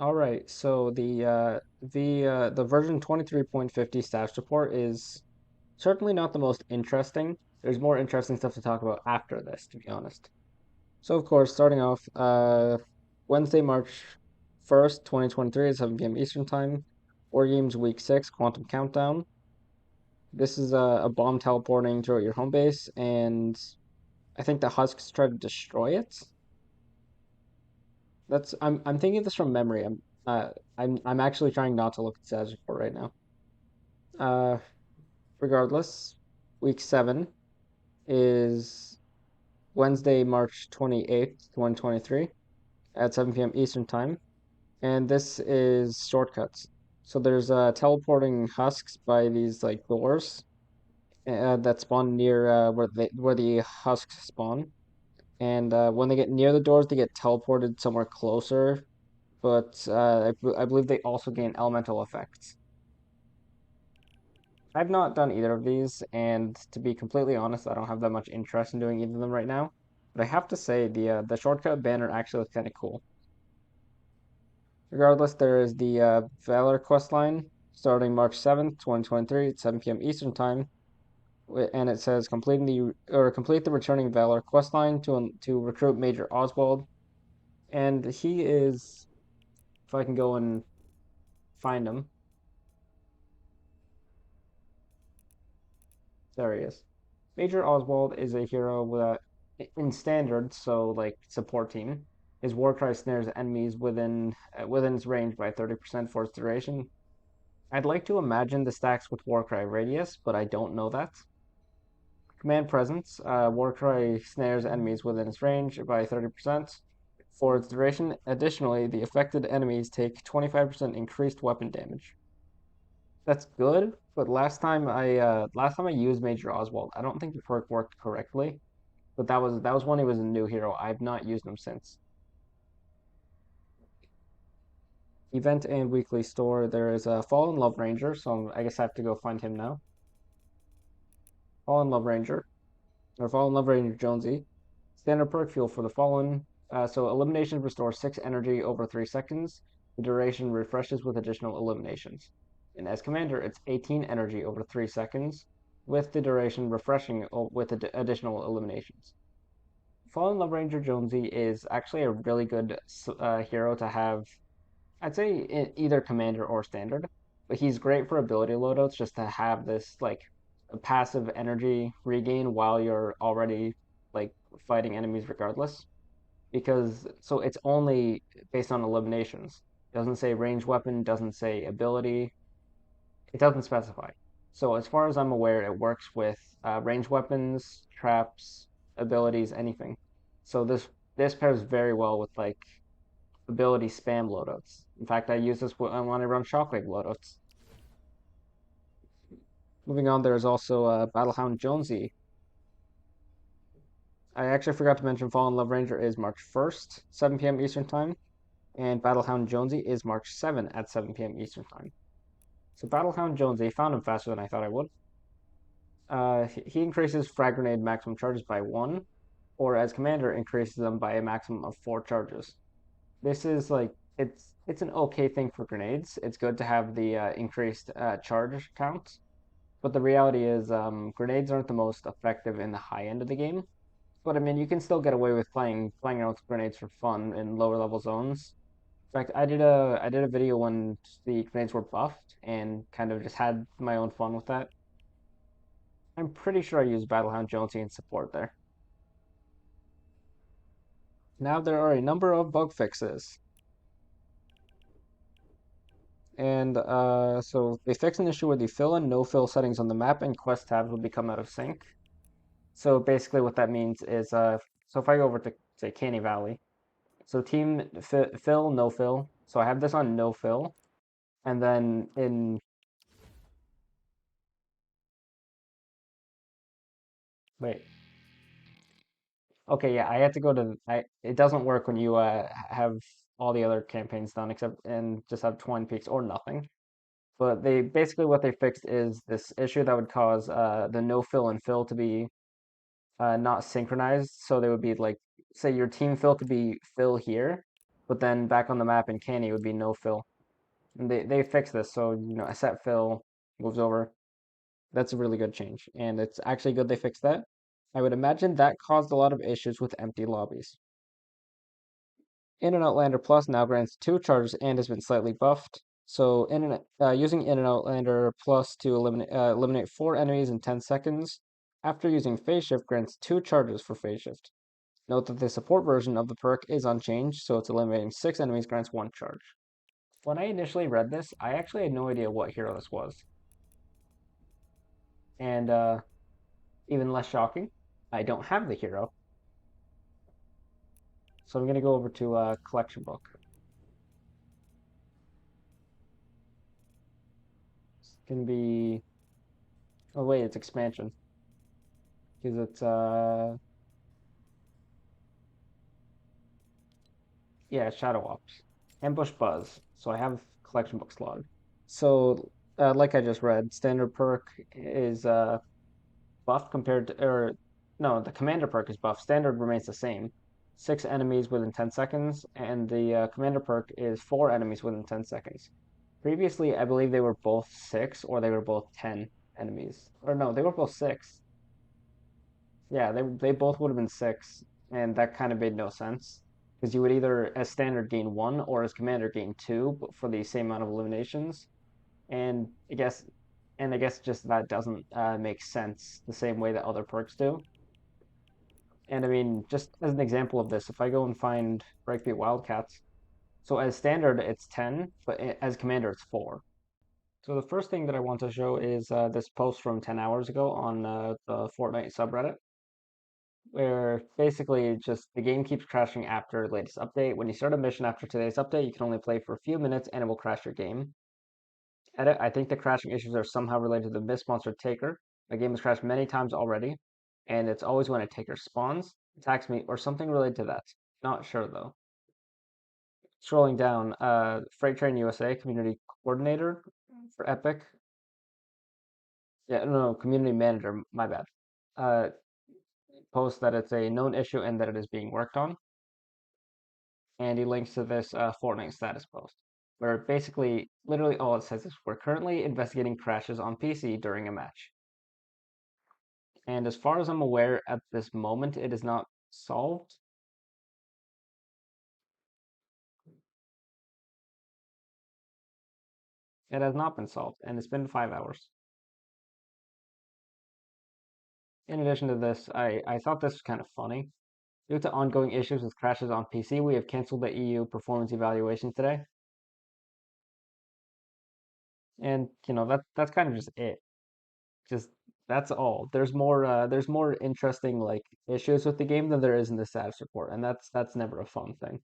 All right, so the version 23.50 status report is certainly not the most interesting. There's more interesting stuff to talk about after this, to be honest. So of course, starting off, Wednesday, March 1st, 2023 at 7 p.m. Eastern Time, War Games Week 6 Quantum Countdown. This is a bomb teleporting throughout your home base, and I think the Husks try to destroy it. I'm thinking this from memory. I'm actually trying not to look at status report right now. Uh, Regardless, week 7 is Wednesday, March 28th, 2023 at 7 p.m. Eastern Time. And this is shortcuts. So there's teleporting husks by these like doors that spawn near where the husks spawn. And when they get near the doors, they get teleported somewhere closer. But I believe they also gain elemental effects. I've not done either of these, and to be completely honest, I don't have that much interest in doing either of them right now. But I have to say, the shortcut banner actually looks kind of cool. Regardless, there is the Valor quest line starting March 7th, 2023 at 7 p.m. Eastern Time, and it says complete the returning Valor quest line to recruit Major Oswald, and he is, if I can go and find him, there he is. Major Oswald is a hero in standard, so like support team. His Warcry snares enemies within its range by 30% for its duration. I'd like to imagine the stacks with Warcry radius, but I don't know that. Command presence. Warcry snares enemies within its range by 30% for its duration. Additionally, the affected enemies take 25% increased weapon damage. That's good, but last time I used Major Oswald, I don't think the perk worked correctly. But that was when he was a new hero. I've not used him since. Event and weekly store. There is a Fallen Love Ranger, so I guess I have to go find him now. Fallen Love Ranger, or Fallen Love Ranger Jonesy. Standard perk fuel for the Fallen. So eliminations restore 6 energy over 3 seconds. The duration refreshes with additional eliminations. And as commander, it's 18 energy over 3 seconds, with the duration refreshing with additional eliminations. Fallen Love Ranger Jonesy is actually a really good hero to have. I'd say in either commander or standard, but he's great for ability loadouts just to have this like passive energy regain while you're already like fighting enemies regardless. Because so it's only based on eliminations. It doesn't say range weapon, doesn't say ability, it doesn't specify. So as far as I'm aware, it works with range weapons, traps, abilities, anything. So this pairs very well with like ability spam loadouts. In fact, I use this when I run Shockwave loadouts. Moving on, there's also Battlehound Jonesy. I actually forgot to mention Fallen Love Ranger is March 1st, 7 p.m. Eastern Time, and Battlehound Jonesy is March 7 at 7 p.m. Eastern Time. So Battlehound Jonesy found him faster than I thought I would. He increases frag grenade maximum charges by 1, or as commander increases them by a maximum of 4 charges. This is like it's an okay thing for grenades. It's good to have the increased charge count, but the reality is grenades aren't the most effective in the high end of the game. But I mean, you can still get away with playing around with grenades for fun in lower level zones. In fact, I did a video when the grenades were buffed and kind of just had my own fun with that. I'm pretty sure I used Battlehound Jonesy in support there. Now there are a number of bug fixes. And so they fixed an issue where the fill and no fill settings on the map and quest tabs will become out of sync. So basically, what that means is, so if I go over to say Canny Valley, so team fill, no fill. So I have this on no fill, and then in wait, okay, yeah, I had to go to I. It doesn't work when you have all the other campaigns done except and just have Twin Peaks or nothing. But they basically what they fixed is this issue that would cause the no fill and fill to be not synchronized. So they would be like, say your team fill could be fill here, but then back on the map in Canny it would be no fill. And they fixed this, so a set fill moves over. That's a really good change, and it's actually good they fixed that. I would imagine that caused a lot of issues with empty lobbies. In and Outlander Plus now grants 2 charges and has been slightly buffed. So using In and Outlander Plus to eliminate 4 enemies in 10 seconds after using Phase Shift grants 2 charges for Phase Shift. Note that the support version of the perk is unchanged, so it's eliminating 6 enemies grants 1 charge. When I initially read this, I actually had no idea what hero this was. And even less shocking, I don't have the hero. So I'm going to go over to collection book. It's going to be, oh wait, it's expansion. Because it's, yeah, Shadow Ops. Ambush Buzz. So I have collection book slotted. So, like I just read, standard perk is buffed compared to, or no, the commander perk is buffed. Standard remains the same. 6 enemies within 10 seconds, and the commander perk is 4 enemies within 10 seconds. Previously, I believe they were both 6 or they were both 10 enemies. Or no, they were both 6. Yeah, they both would have been 6, and that kind of made no sense. Because you would either, as standard, gain 1 or as commander, gain 2 but for the same amount of eliminations. And I guess just that doesn't make sense the same way that other perks do. And I mean, just as an example of this, if I go and find Breakbeat Wildcats, so as standard it's 10, but as commander it's 4. So the first thing that I want to show is this post from 10 hours ago on the Fortnite subreddit, where basically just the game keeps crashing after the latest update. When you start a mission after today's update, you can only play for a few minutes and it will crash your game. Edit, I think the crashing issues are somehow related to the missponsored taker. The game has crashed many times already, and it's always when a taker spawns, attacks me, or something related to that. Not sure though. Scrolling down, Freight Train USA community coordinator for Epic. Yeah, no, community manager, my bad. Uh, Posts that it's a known issue and that it is being worked on. And he links to this Fortnite status post, where basically, literally all it says is, we're currently investigating crashes on PC during a match. And as far as I'm aware, at this moment, it is not solved. It has not been solved, and it's been 5 hours. In addition to this, I thought this was kind of funny. Due to ongoing issues with crashes on PC, we have canceled the EU performance evaluation today. And that's kind of just it. Just that's all. There's more interesting like issues with the game than there is in the status report, and that's never a fun thing.